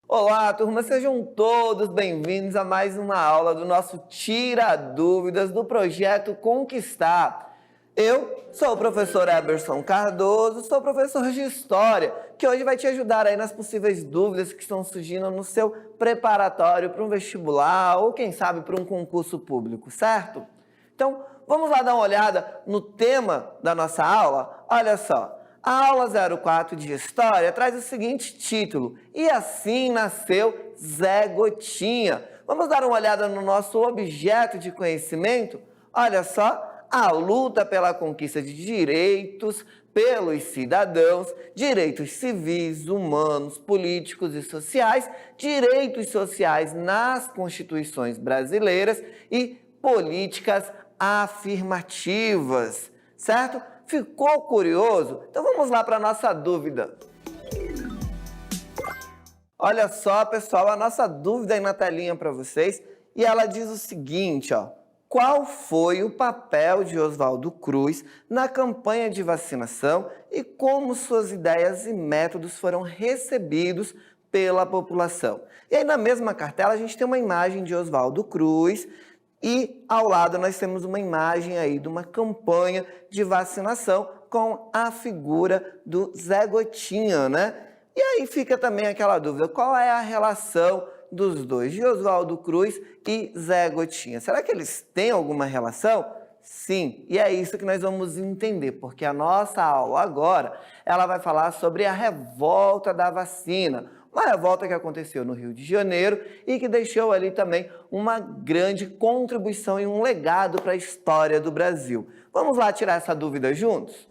Olá, turma, sejam todos bem-vindos a mais uma aula do nosso Tira Dúvidas do projeto Conquistar. Eu sou o professor Eberson Cardoso, sou professor de História, que hoje vai te ajudar aí nas possíveis dúvidas que estão surgindo no seu preparatório para um vestibular ou, quem sabe, para um concurso público, certo? Então, vamos lá dar uma olhada no tema da nossa aula? Olha só. A aula 04 de História traz o seguinte título: E assim nasceu Zé Gotinha. Vamos dar uma olhada no nosso objeto de conhecimento? Olha só, a luta pela conquista de direitos pelos cidadãos, direitos civis, humanos, políticos e sociais, direitos sociais nas constituições brasileiras e políticas afirmativas, certo? Ficou curioso? Então vamos lá para a nossa dúvida. Olha só, pessoal, a nossa dúvida aí na telinha para vocês. E ela diz o seguinte, ó. Qual foi o papel de Oswaldo Cruz na campanha de vacinação e como suas ideias e métodos foram recebidos pela população? E aí na mesma cartela a gente tem uma imagem de Oswaldo Cruz. E ao lado nós temos uma imagem aí de uma campanha de vacinação com a figura do Zé Gotinha, né? E aí fica também aquela dúvida, qual é a relação dos dois, de Oswaldo Cruz e Zé Gotinha? Será que eles têm alguma relação? Sim, e é isso que nós vamos entender, porque a nossa aula agora, ela vai falar sobre a revolta da vacina. Uma revolta que aconteceu no Rio de Janeiro e que deixou ali também uma grande contribuição e um legado para a história do Brasil. Vamos lá tirar essa dúvida juntos?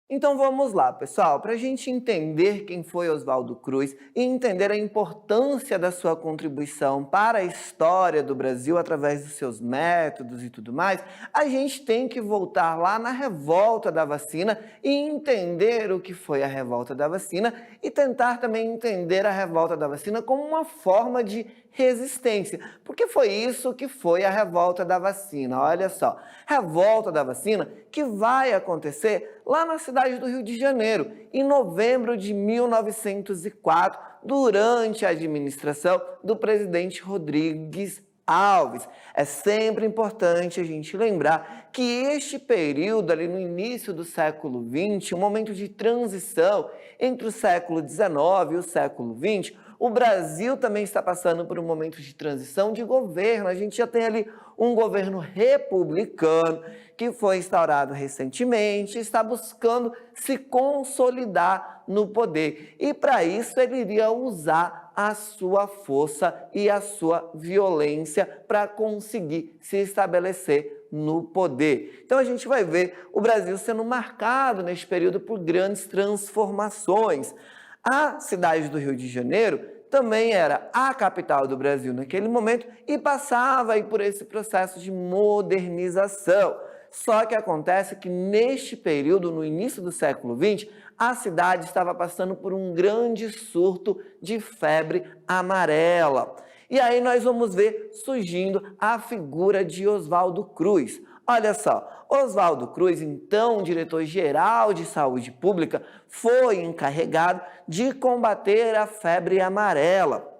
Então vamos lá, pessoal, para a gente entender quem foi Oswaldo Cruz e entender a importância da sua contribuição para a história do Brasil através dos seus métodos e tudo mais, a gente tem que voltar lá na revolta da vacina e entender o que foi a revolta da vacina e tentar também entender a revolta da vacina como uma forma de resistência, porque foi isso que foi a revolta da vacina. Olha só, revolta da vacina que vai acontecer lá na cidade do Rio de Janeiro, em novembro de 1904, durante a administração do presidente Rodrigues Alves. É sempre importante a gente lembrar que este período ali no início do século XX, um momento de transição entre o século XIX e o século XX, o Brasil também está passando por um momento de transição de governo. A gente já tem ali um governo republicano que foi instaurado recentemente e está buscando se consolidar no poder. E para isso ele iria usar a sua força e a sua violência para conseguir se estabelecer no poder. Então a gente vai ver o Brasil sendo marcado neste período por grandes transformações. A cidade do Rio de Janeiro também era a capital do Brasil naquele momento e passava aí por esse processo de modernização. Só que acontece que neste período, no início do século XX, a cidade estava passando por um grande surto de febre amarela. E aí nós vamos ver surgindo a figura de Oswaldo Cruz. Olha só, Oswaldo Cruz, então diretor-geral de saúde pública, foi encarregado de combater a febre amarela.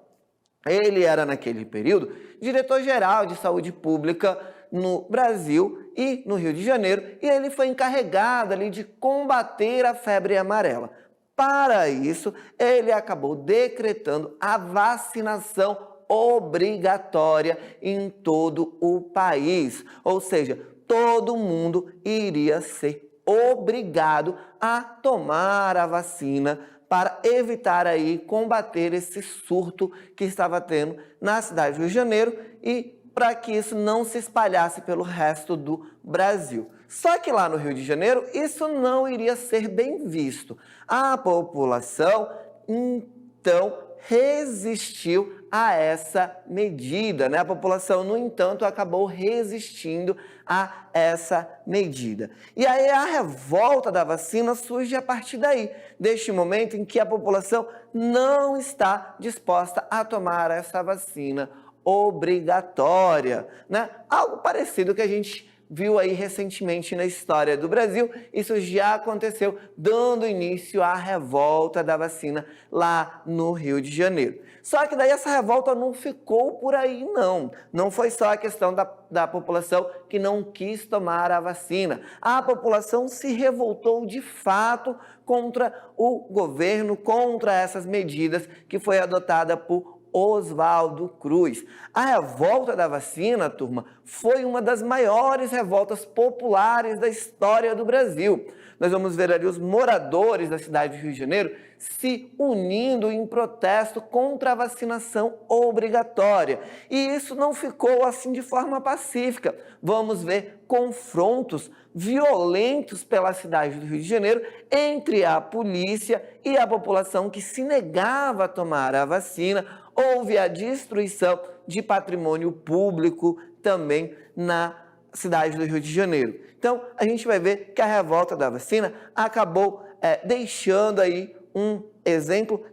Ele era, naquele período, diretor-geral de saúde pública no Brasil e no Rio de Janeiro, e ele foi encarregado ali de combater a febre amarela. Para isso, ele acabou decretando a vacinação obrigatória em todo o país, ou seja, todo mundo iria ser obrigado a tomar a vacina para evitar aí combater esse surto que estava tendo na cidade do Rio de Janeiro e para que isso não se espalhasse pelo resto do Brasil. Só que lá no Rio de Janeiro isso não iria ser bem visto. A população então resistiu a essa medida, né? A população, no entanto, acabou resistindo a essa medida. E aí a revolta da vacina surge a partir daí, deste momento em que a população não está disposta a tomar essa vacina obrigatória, né? Algo parecido que a gente viu aí recentemente na história do Brasil. Isso já aconteceu, dando início à revolta da vacina lá no Rio de Janeiro. Só que daí essa revolta não ficou por aí, não. Não foi só a questão da população que não quis tomar a vacina. A população se revoltou de fato contra o governo, contra essas medidas que foi adotada por Oswaldo Cruz. A revolta da vacina, turma, foi uma das maiores revoltas populares da história do Brasil. Nós vamos ver ali os moradores da cidade do Rio de Janeiro se unindo em protesto contra a vacinação obrigatória. E isso não ficou assim de forma pacífica. Vamos ver confrontos violentos pela cidade do Rio de Janeiro entre a polícia e a população que se negava a tomar a vacina. Houve a destruição de patrimônio público também na cidade do Rio de Janeiro. Então, a gente vai ver que a revolta da vacina acabou deixando aí um exemplo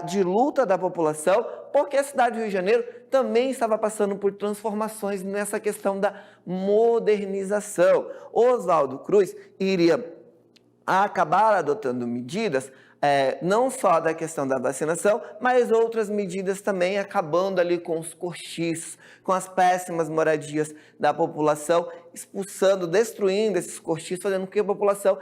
de luta da população, porque a cidade do Rio de Janeiro também estava passando por transformações nessa questão da modernização. Oswaldo Cruz iria acabar adotando medidas não só da questão da vacinação, mas outras medidas também, acabando ali com os cortiços, com as péssimas moradias da população, expulsando, destruindo esses cortiços, fazendo com que a população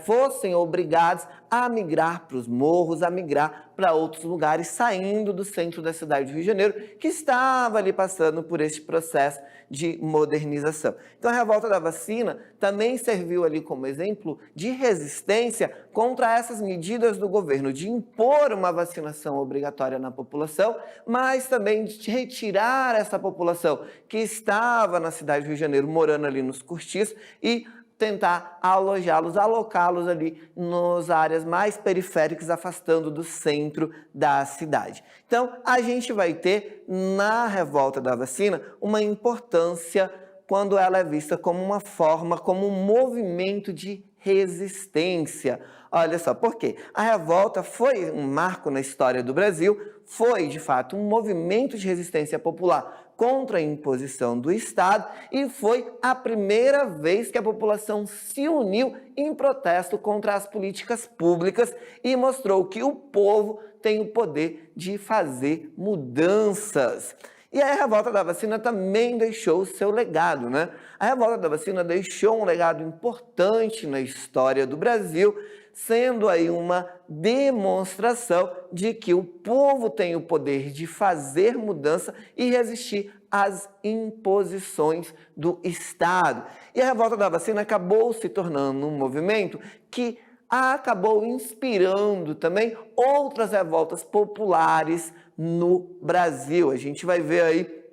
fossem obrigados a migrar para os morros, a migrar para outros lugares, saindo do centro da cidade do Rio de Janeiro, que estava ali passando por este processo de modernização. Então, a revolta da vacina também serviu ali como exemplo de resistência contra essas medidas do governo de impor uma vacinação obrigatória na população, mas também de retirar essa população que estava na cidade do Rio de Janeiro, morando ali nos cortiços, e tentar alojá-los, alocá-los ali nas áreas mais periféricas, afastando do centro da cidade. Então, a gente vai ter na revolta da vacina uma importância quando ela é vista como uma forma, como um movimento de resistência. Olha só, por quê? A revolta foi um marco na história do Brasil, foi, de fato, um movimento de resistência popular contra a imposição do Estado e foi a primeira vez que a população se uniu em protesto contra as políticas públicas e mostrou que o povo tem o poder de fazer mudanças. E a revolta da vacina também deixou o seu legado, né? A revolta da vacina deixou um legado importante na história do Brasil, sendo aí uma demonstração de que o povo tem o poder de fazer mudança e resistir às imposições do Estado. E a revolta da vacina acabou se tornando um movimento que acabou inspirando também outras revoltas populares no Brasil. A gente vai ver aí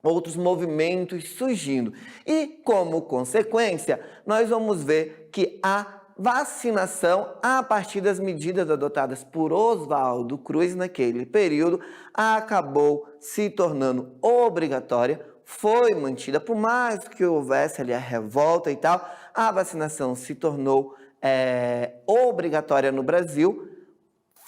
outros movimentos surgindo. E, como consequência, nós vamos ver que a vacinação, a partir das medidas adotadas por Oswaldo Cruz naquele período, acabou se tornando obrigatória, foi mantida, por mais que houvesse ali a revolta e tal, a vacinação se tornou obrigatória no Brasil.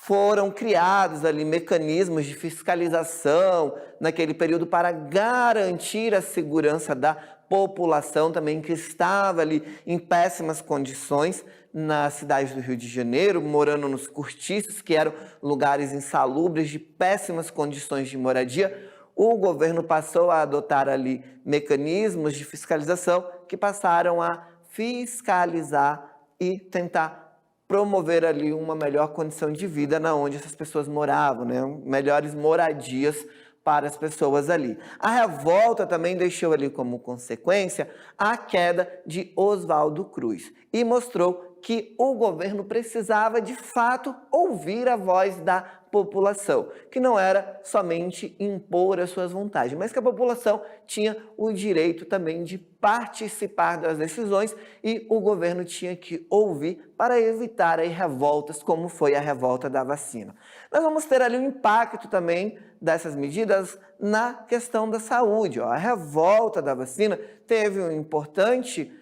Foram criados ali mecanismos de fiscalização naquele período para garantir a segurança da população também que estava ali em péssimas condições na cidade do Rio de Janeiro, morando nos cortiços, que eram lugares insalubres de péssimas condições de moradia. O governo passou a adotar ali mecanismos de fiscalização que passaram a fiscalizar e tentar promover ali uma melhor condição de vida na onde essas pessoas moravam, né? Melhores moradias para as pessoas ali. A revolta também deixou ali como consequência a queda de Oswaldo Cruz e mostrou que o governo precisava de fato ouvir a voz da população, que não era somente impor as suas vontades, mas que a população tinha o direito também de participar das decisões e o governo tinha que ouvir para evitar aí revoltas, como foi a revolta da vacina. Nós vamos ter ali um impacto também dessas medidas na questão da saúde. A revolta da vacina teve um importante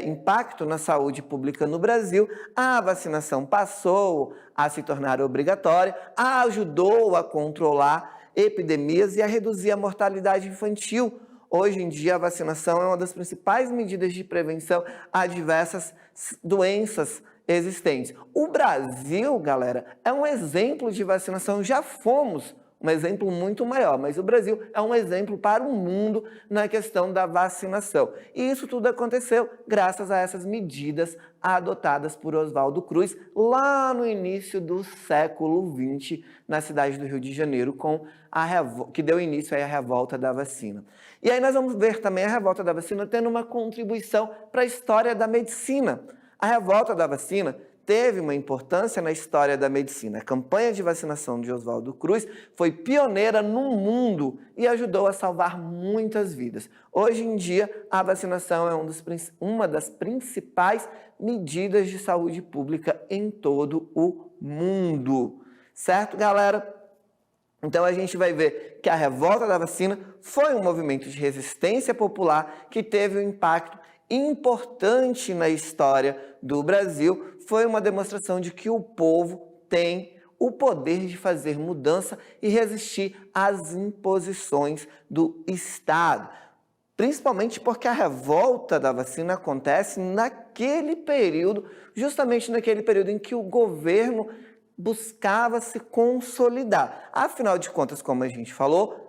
impacto na saúde pública no Brasil. A vacinação passou a se tornar obrigatória, ajudou a controlar epidemias e a reduzir a mortalidade infantil. Hoje em dia, a vacinação é uma das principais medidas de prevenção a diversas doenças existentes. O Brasil, galera, é um exemplo de vacinação. Já fomos um exemplo muito maior, mas o Brasil é um exemplo para o mundo na questão da vacinação. E isso tudo aconteceu graças a essas medidas adotadas por Oswaldo Cruz lá no início do século XX, na cidade do Rio de Janeiro, que deu início à revolta da vacina. E aí nós vamos ver também a revolta da vacina tendo uma contribuição para a história da medicina. A revolta da vacina teve uma importância na história da medicina. A campanha de vacinação de Oswaldo Cruz foi pioneira no mundo e ajudou a salvar muitas vidas. Hoje em dia, a vacinação é uma das principais medidas de saúde pública em todo o mundo. Certo, galera? Então a gente vai ver que a revolta da vacina foi um movimento de resistência popular que teve um impacto importante na história do Brasil. Foi uma demonstração de que o povo tem o poder de fazer mudança e resistir às imposições do Estado. Principalmente porque a revolta da vacina acontece naquele período, justamente naquele período em que o governo buscava se consolidar. Afinal de contas, como a gente falou,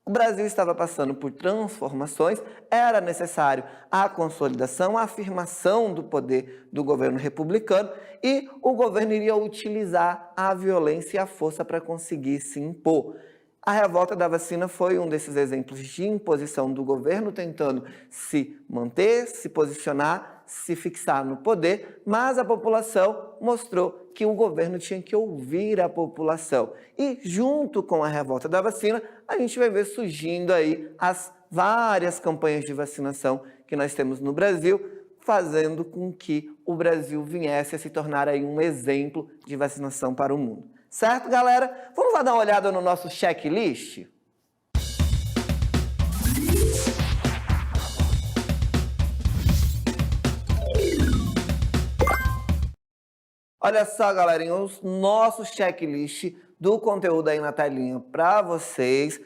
o Brasil estava passando por transformações, era necessário a consolidação, a afirmação do poder do governo republicano e o governo iria utilizar a violência e a força para conseguir se impor. A revolta da vacina foi um desses exemplos de imposição do governo tentando se manter, se posicionar, se fixar no poder, mas a população mostrou que o governo tinha que ouvir a população. E junto com a revolta da vacina, a gente vai ver surgindo aí as várias campanhas de vacinação que nós temos no Brasil, fazendo com que o Brasil viesse a se tornar aí um exemplo de vacinação para o mundo. Certo, galera? Vamos lá dar uma olhada no nosso checklist? Olha só, galerinha, o nosso checklist do conteúdo aí na telinha para vocês.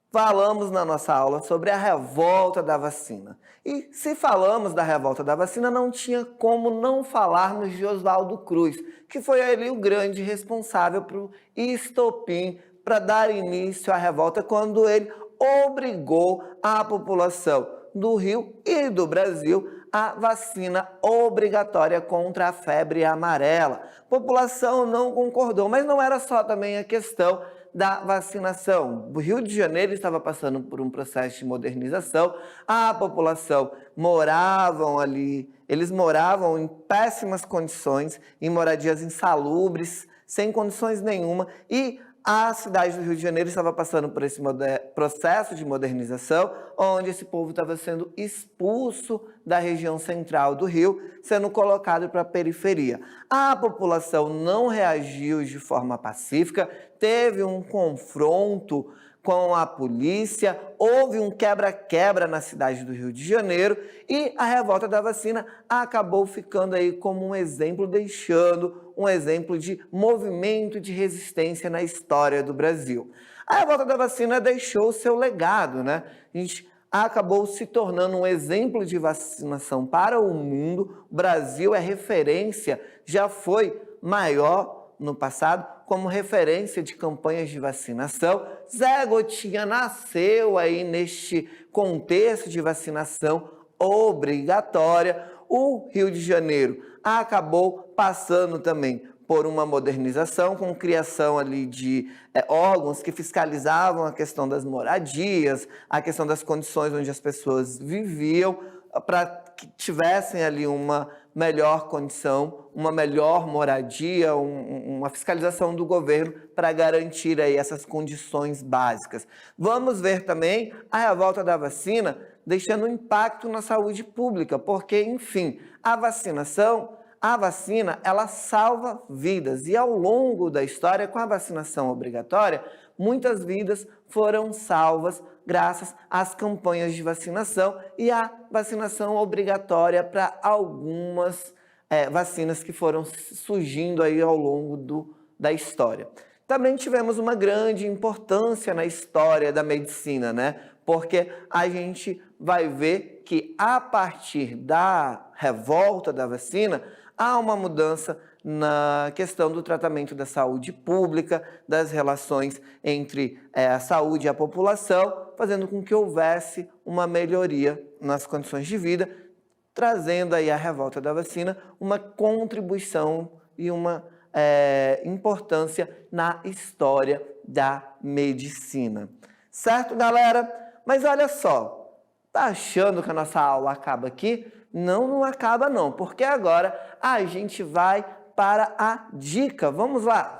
Falamos na nossa aula sobre a revolta da vacina. E se falamos da revolta da vacina, não tinha como não falarmos de Oswaldo Cruz, que foi ali o grande responsável por estopim para dar início à revolta, quando ele obrigou a população do Rio e do Brasil a vacina obrigatória contra a febre amarela. A população não concordou, mas não era só também a questão da vacinação. O Rio de Janeiro estava passando por um processo de modernização, a população eles moravam em péssimas condições, em moradias insalubres, sem condições nenhuma, e a cidade do Rio de Janeiro estava passando por esse processo de modernização, onde esse povo estava sendo expulso da região central do Rio, sendo colocado para a periferia. A população não reagiu de forma pacífica, teve um confronto com a polícia, houve um quebra-quebra na cidade do Rio de Janeiro e a revolta da vacina acabou ficando aí como um exemplo, deixando um exemplo de movimento de resistência na história do Brasil. A revolta da vacina deixou o seu legado, né? A gente acabou se tornando um exemplo de vacinação para o mundo. O Brasil é referência, já foi maior no passado como referência de campanhas de vacinação. Zé Gotinha nasceu aí neste contexto de vacinação obrigatória. O Rio de Janeiro acabou passando também por uma modernização, com criação ali de órgãos que fiscalizavam a questão das moradias, a questão das condições onde as pessoas viviam, para que tivessem ali uma melhor condição, uma melhor moradia, uma fiscalização do governo para garantir aí essas condições básicas. Vamos ver também a revolta da vacina deixando um impacto na saúde pública, porque, enfim, a vacina, ela salva vidas e ao longo da história, com a vacinação obrigatória, muitas vidas foram salvas graças às campanhas de vacinação e à vacinação obrigatória para algumas vacinas que foram surgindo aí ao longo da história. Também tivemos uma grande importância na história da medicina, né? Porque a gente vai ver que a partir da revolta da vacina, há uma mudança na questão do tratamento da saúde pública, das relações entre a saúde e a população, fazendo com que houvesse uma melhoria nas condições de vida, trazendo aí a revolta da vacina uma contribuição e uma importância na história da medicina. Certo, galera? Mas olha só, tá achando que a nossa aula acaba aqui? Não acaba não, porque agora a gente vai para a dica. Vamos lá!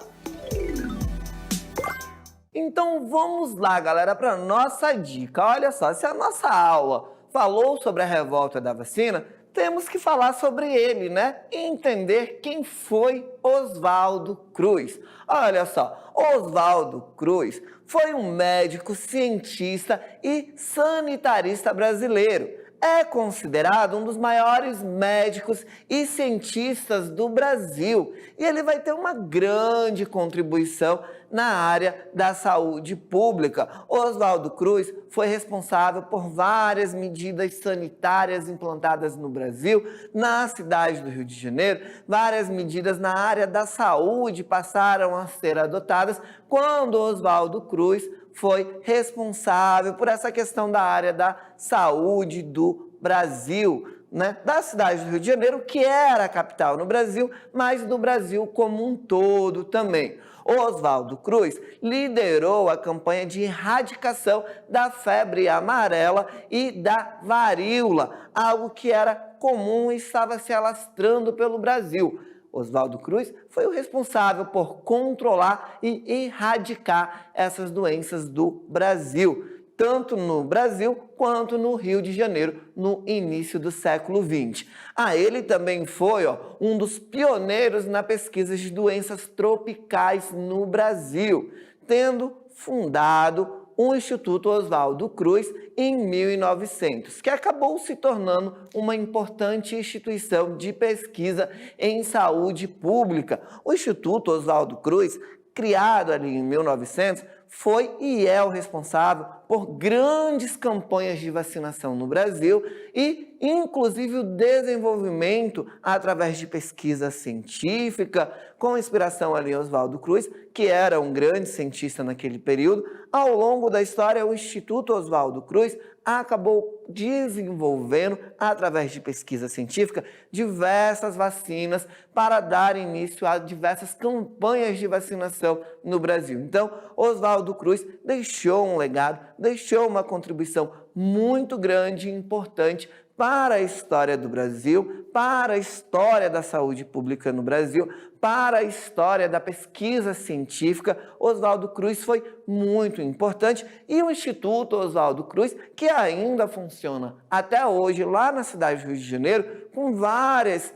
Então vamos lá, galera, para a nossa dica. Olha só, se a nossa aula falou sobre a revolta da vacina, temos que falar sobre ele, né? E entender quem foi Oswaldo Cruz. Olha só, Oswaldo Cruz foi um médico, cientista e sanitarista brasileiro. É considerado um dos maiores médicos e cientistas do Brasil e ele vai ter uma grande contribuição na área da saúde pública. Oswaldo Cruz foi responsável por várias medidas sanitárias implantadas no Brasil, na cidade do Rio de Janeiro. Várias medidas na área da saúde passaram a ser adotadas quando Oswaldo Cruz foi responsável por essa questão da área da saúde do Brasil, né? Da cidade do Rio de Janeiro, que era a capital no Brasil, mas do Brasil como um todo também. Oswaldo Cruz liderou a campanha de erradicação da febre amarela e da varíola, algo que era comum e estava se alastrando pelo Brasil. Oswaldo Cruz foi o responsável por controlar e erradicar essas doenças do Brasil, tanto no Brasil quanto no Rio de Janeiro, no início do século XX. Ele também foi um dos pioneiros na pesquisa de doenças tropicais no Brasil, tendo fundado o Instituto Oswaldo Cruz em 1900, que acabou se tornando uma importante instituição de pesquisa em saúde pública. O Instituto Oswaldo Cruz, criado ali em 1900, foi e é o responsável por grandes campanhas de vacinação no Brasil e, inclusive, o desenvolvimento através de pesquisa científica, com inspiração ali em Oswaldo Cruz, que era um grande cientista naquele período. Ao longo da história, o Instituto Oswaldo Cruz acabou desenvolvendo, através de pesquisa científica, diversas vacinas para dar início a diversas campanhas de vacinação no Brasil. Então, Oswaldo Cruz deixou um legado, deixou uma contribuição muito grande e importante para a história do Brasil, para a história da saúde pública no Brasil, para a história da pesquisa científica. Oswaldo Cruz foi muito importante e o Instituto Oswaldo Cruz, que ainda funciona até hoje lá na cidade do Rio de Janeiro, com várias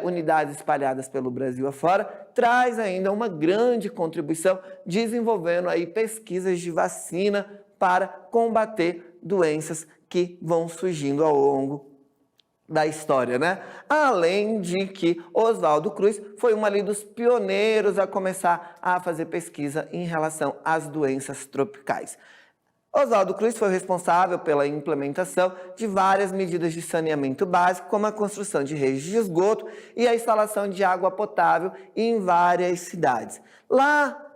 unidades espalhadas pelo Brasil afora, traz ainda uma grande contribuição desenvolvendo aí pesquisas de vacina para combater doenças que vão surgindo ao longo da história, né? Além de que Oswaldo Cruz foi um ali dos pioneiros a começar a fazer pesquisa em relação às doenças tropicais. Oswaldo Cruz foi responsável pela implementação de várias medidas de saneamento básico, como a construção de redes de esgoto e a instalação de água potável em várias cidades. Lá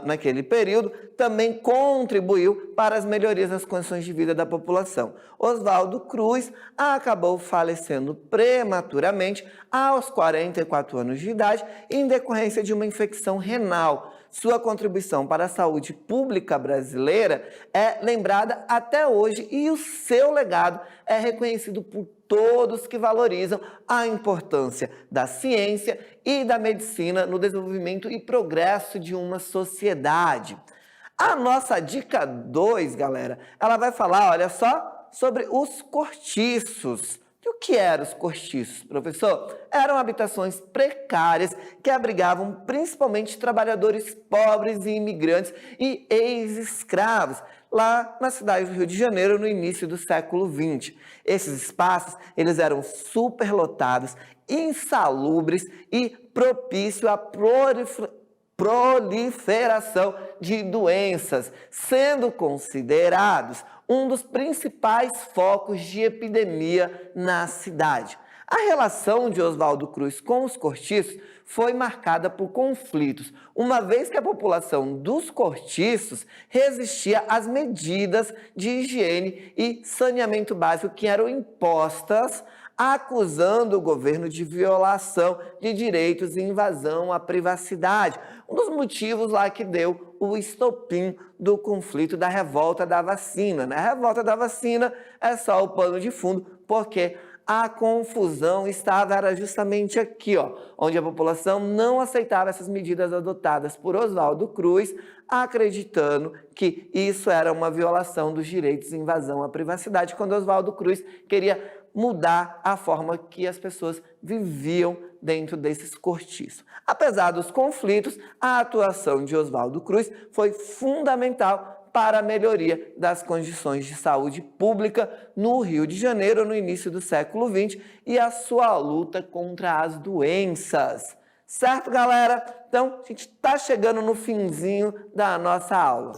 naquele período, também contribuiu para as melhorias nas condições de vida da população. Oswaldo Cruz acabou falecendo prematuramente aos 44 anos de idade em decorrência de uma infecção renal. Sua contribuição para a saúde pública brasileira é lembrada até hoje e o seu legado é reconhecido por todos que valorizam a importância da ciência e da medicina no desenvolvimento e progresso de uma sociedade. A nossa dica 2, galera, ela vai falar, olha só, sobre os cortiços. E o que eram os cortiços, professor? Eram habitações precárias que abrigavam principalmente trabalhadores pobres e imigrantes e ex-escravos, lá na cidade do Rio de Janeiro, no início do século XX. Esses espaços, eles eram superlotados, insalubres e propício à proliferação de doenças, sendo considerados um dos principais focos de epidemia na cidade. A relação de Oswaldo Cruz com os cortiços foi marcada por conflitos, uma vez que a população dos cortiços resistia às medidas de higiene e saneamento básico que eram impostas, acusando o governo de violação de direitos e invasão à privacidade. Um dos motivos lá que deu o estopim do conflito da revolta da vacina, né? A revolta da vacina é só o pano de fundo, porque a confusão era justamente aqui, ó, onde a população não aceitava essas medidas adotadas por Oswaldo Cruz, acreditando que isso era uma violação dos direitos e invasão à privacidade, quando Oswaldo Cruz queria mudar a forma que as pessoas viviam dentro desses cortiços. Apesar dos conflitos, a atuação de Oswaldo Cruz foi fundamental para a melhoria das condições de saúde pública no Rio de Janeiro no início do século XX e a sua luta contra as doenças. Certo, galera? Então, a gente está chegando no finzinho da nossa aula.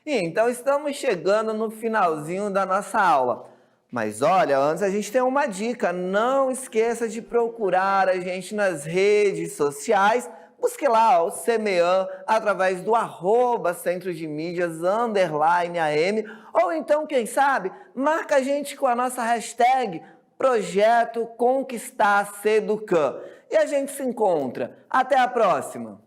Então, estamos chegando no finalzinho da nossa aula. Mas olha, antes a gente tem uma dica. Não esqueça de procurar a gente nas redes sociais. Busque lá o CMEAM através do @Centro de Mídias _AM. Ou então, quem sabe, marca a gente com a nossa hashtag Projeto Conquistar Seducan. E a gente se encontra. Até a próxima!